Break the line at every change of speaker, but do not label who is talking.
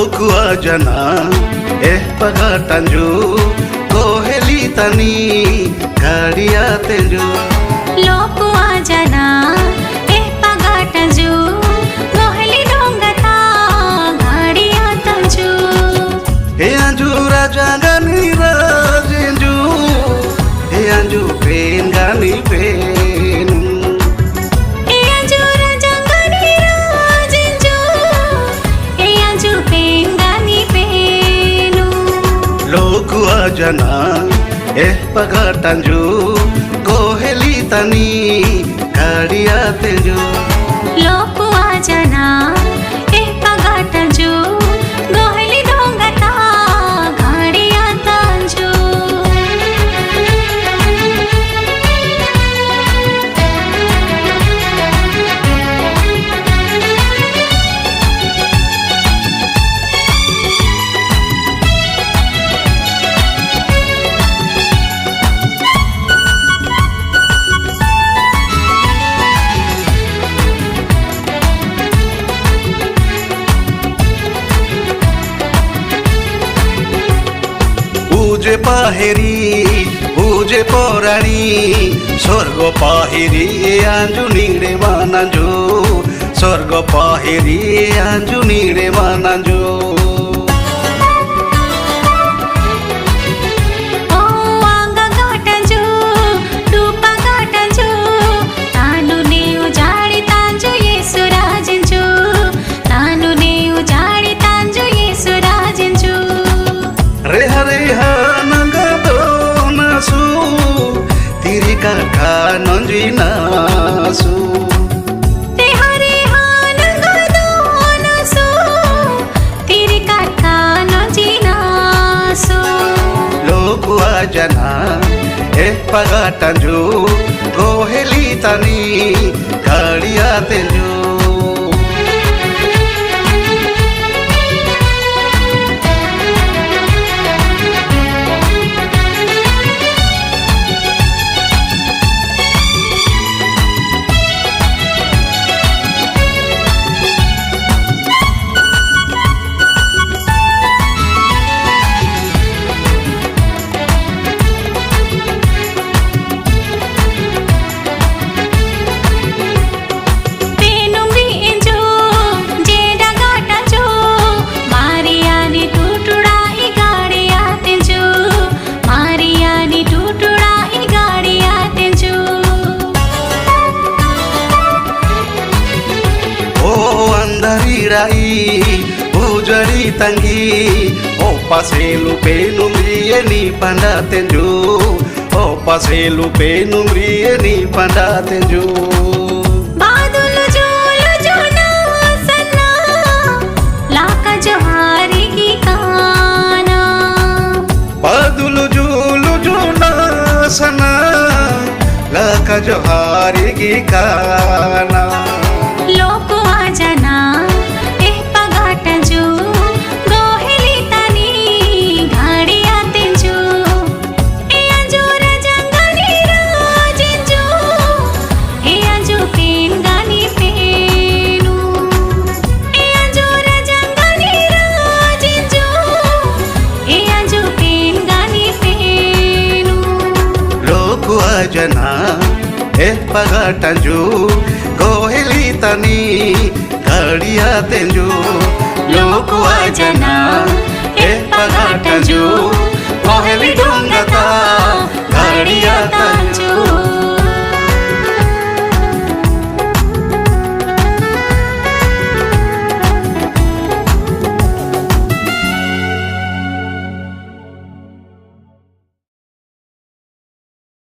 Lokua jana pagatanju koheli tani gadia tenju.
Lokua jana pagatanju koheli dongata gadia tanju.
He anju raja gani rajenju, he anju pen gani pen. Lokua jana pagatanju koheli tani gadia tenju.
Lokua jana pagatanju koheli dongata gadia tanju.
Uje paheri, uje porani, sorgo paheri anju nire mananju, sorgo paheri anju nire mananju. Kakha nonji nasu
te hare hanangado nasu tiri kakha nonji nasu.
Lokua jana pagatanju koheli tani gadia tenju. Ujari tangi opa selu penumri ni panda tenju, opa selu penumri ni panda tenju.
Badulu julu juna sana laka johari ki kana.
Badulu julu juna sana laka johari ki kana.
Lokua jana pagatanju koheli tani gadia tenju. E anju raja gani rajenju, e anju pen gani penu. E anju raja gani rajenju, e anju pen gani penu.
Lokua jana pagatanju koheli tani gadia tenju.
Lokua jana pagatanju koheli dongata gadia tanju.